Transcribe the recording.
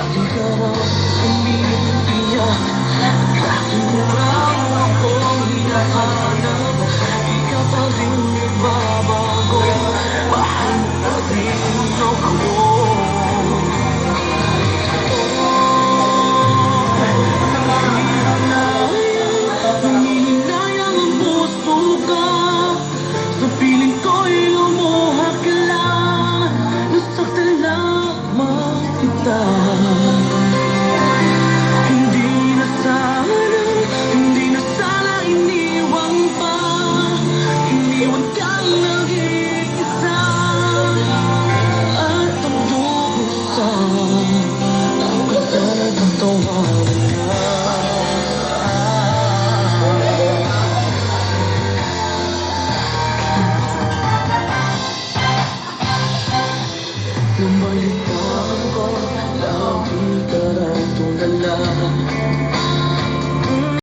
aking harap, umiiyak. Kahit araw ako'y hinahanap, ikaw pa rin nagbabago, mahal mo pa rin ako. Nangihinayang ang puso ko, sa piling ko'y lumuhad ka lang, nasaktan lamang kita. Hindi na sana iniwan pa, iniwan kang nag-iisa, at ang dusa ang kasal ng tawanan na. Lumalitan ko, lagi tarantulala.